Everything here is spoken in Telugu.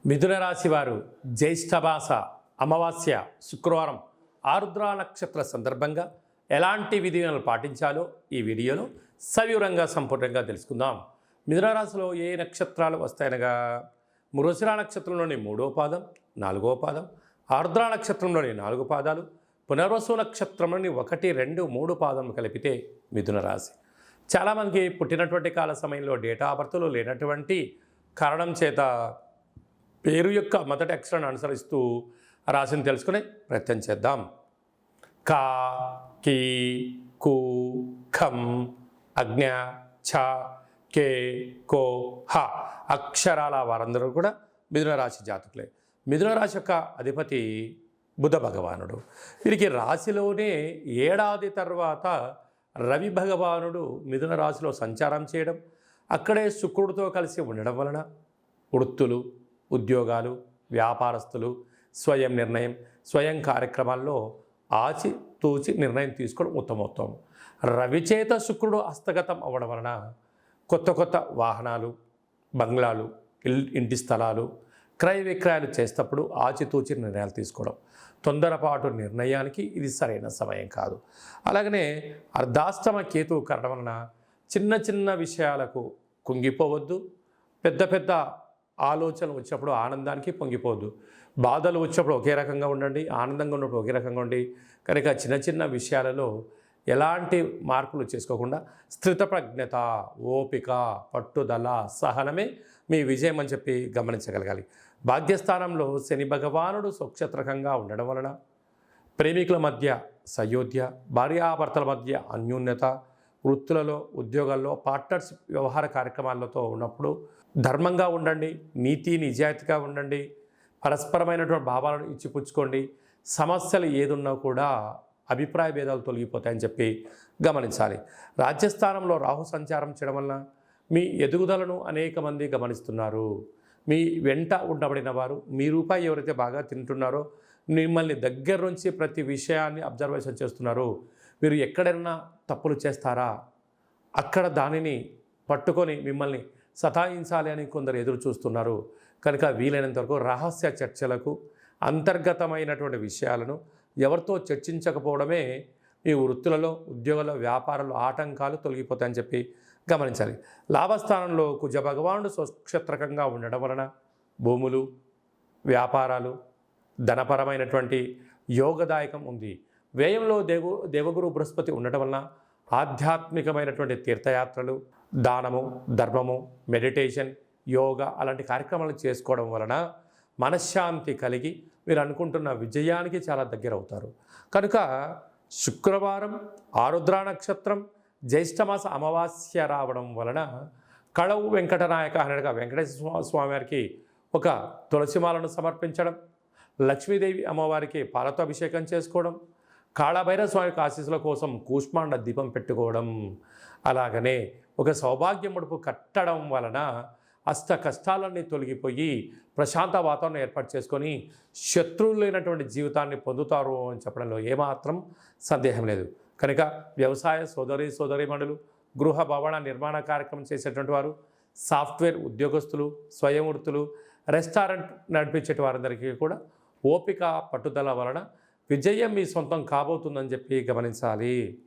మిథున రాశి వారు జ్యేష్ఠమాస అమావాస్య శుక్రవారం ఆరుద్ర నక్షత్ర సందర్భంగా ఎలాంటి విధులను పాటించాలో ఈ వీడియోలో సవివరంగా సంపూర్ణంగా తెలుసుకుందాం. మిథున రాశిలో ఏ నక్షత్రాలు వస్తాయనగా మృగశిర నక్షత్రంలోని 3వ పాదం 4వ పాదం, ఆరుద్ర నక్షత్రంలోని 4 పాదాలు, పునర్వసు నక్షత్రంలోని 1, 2, 3 పాదం కలిపితే మిథున రాశి. చాలామందికి పుట్టినటువంటి కాల సమయంలో డేటా ఆఫ్ బర్త్లో లేనటువంటి కారణం చేత పేరు యొక్క మొదటి అక్షరాన్ని అనుసరిస్తూ రాశిని తెలుసుకునే ప్రయత్నం చేద్దాం. కా, కీ, కు, ఖం, అజ్ఞ, ఛ, కే, కో, హ అక్షరాల వారందరూ కూడా మిథున రాశి జాతకులే. మిథున రాశి యొక్క అధిపతి బుధ భగవానుడు. వీరికి రాశిలోనే ఏడాది తర్వాత రవి భగవానుడు మిథున రాశిలో సంచారం చేయడం, అక్కడే శుక్రుడితో కలిసి ఉండడం వలన వృత్తులు, ఉద్యోగాలు, వ్యాపారస్తులు స్వయం నిర్ణయం, స్వయం కార్యక్రమాల్లో ఆచితూచి నిర్ణయం తీసుకోవడం ఉత్తమోత్తమం. రవిచేత శుక్రుడు హస్తగతం అవ్వడం వలన కొత్త కొత్త వాహనాలు, బంగ్లాలు, ఇంటి స్థలాలు క్రయ విక్రయాలు చేసేటప్పుడు ఆచితూచి నిర్ణయాలు తీసుకోవడం. తొందరపాటు నిర్ణయానికి ఇది సరైన సమయం కాదు. అలాగనే అర్ధాష్టమ కేతువు కారణం వలన చిన్న చిన్న విషయాలకు కుంగిపోవద్దు. పెద్ద పెద్ద ఆలోచనలు వచ్చినప్పుడు ఆనందానికి పొంగిపోవద్దు. బాధలు వచ్చినప్పుడు ఒకే రకంగా ఉండండి, ఆనందంగా ఉన్నప్పుడు ఒకే రకంగా ఉండి. కనుక చిన్న చిన్న విషయాలలో ఎలాంటి మార్పులు చేసుకోకుండా స్థితప్రజ్ఞత, ఓపిక, పట్టుదల, సహనమే మీ విజయం అని చెప్పి గమనించగలగాలి. భాగ్యస్థానంలో శని భగవానుడు స్వక్షత్రకంగా ఉండడం వలన ప్రేమికుల మధ్య సయోధ్య, భార్యాభర్తల మధ్య అన్యోన్యత, వృత్తులలో, ఉద్యోగాల్లో, పార్ట్నర్షిప్ వ్యవహార కార్యక్రమాలతో ఉన్నప్పుడు ధర్మంగా ఉండండి, నీతి నిజాయితీగా ఉండండి, పరస్పరమైనటువంటి భావాలను ఇచ్చిపుచ్చుకోండి. సమస్యలు ఏదున్నా కూడా అభిప్రాయ భేదాలు తొలగిపోతాయని చెప్పి గమనించాలి. రాజ్యస్థానంలో రాహు సంచారం చేయడం వలన మీ ఎదుగుదలను అనేక మంది గమనిస్తున్నారు. మీ వెంట ఉండబడిన వారు, మీ రూపాయి ఎవరైతే బాగా తింటున్నారో, మిమ్మల్ని దగ్గర నుంచి ప్రతి విషయాన్ని అబ్జర్వేషన్ చేస్తున్నారు. మీరు ఎక్కడైనా తప్పులు చేస్తారా, అక్కడ దానిని పట్టుకొని మిమ్మల్ని సతాయించాలి అని కొందరు ఎదురు చూస్తున్నారు. కనుక వీలైనంత వరకు రహస్య చర్చలకు, అంతర్గతమైనటువంటి విషయాలను ఎవరితో చర్చించకపోవడమే మీ వృత్తులలో, ఉద్యోగాల్లో, వ్యాపారాల్లో ఆటంకాలు తొలగిపోతాయని చెప్పి గమనించాలి. లాభస్థానంలో కుజ భగవానుడు స్వక్షత్రకంగా ఉండడం వలన భూములు, వ్యాపారాలు, ధనపరమైనటువంటి యోగదాయకం ఉంది. వ్యయంలో దేవగురు బృహస్పతి ఉండటం వలన ఆధ్యాత్మికమైనటువంటి తీర్థయాత్రలు, దానము, ధర్మము, మెడిటేషన్, యోగా అలాంటి కార్యక్రమాలు చేసుకోవడం వలన మనశ్శాంతి కలిగి మీరు అనుకుంటున్న విజయానికి చాలా దగ్గర అవుతారు. కనుక శుక్రవారం ఆరుద్ర నక్షత్రం జ్యేష్ఠమాస అమావాస్య రావడం వలన కళవు వెంకటనాయక అనగా వెంకటేశ్వర స్వామి వారికి ఒక తులసిమాలను సమర్పించడం, లక్ష్మీదేవి అమ్మవారికి పాలతో అభిషేకం చేసుకోవడం, కాళభైరవ స్వామికి ఆశీస్సుల కోసం కూష్మాండ దీపం పెట్టుకోవడం, అలాగనే ఒక సౌభాగ్య ముడుపు కట్టడం వలన అష్ట కష్టాలన్నీ తొలగిపోయి ప్రశాంత వాతావరణం ఏర్పాటు చేసుకొని శత్రువులు లేనటువంటి జీవితాన్ని పొందుతారు అని చెప్పడంలో ఏమాత్రం సందేహం లేదు. కనుక వ్యవసాయ సోదరీమణులు, గృహ భవన నిర్మాణ కార్యక్రమం చేసేటువంటి వారు, సాఫ్ట్వేర్ ఉద్యోగస్తులు, స్వయం వృత్తులు, రెస్టారెంట్ నడిపించే వారందరికీ కూడా ఓపిక, పట్టుదల వలన విజయం మీ సొంతం కాబోతుందని చెప్పి గమనించాలి.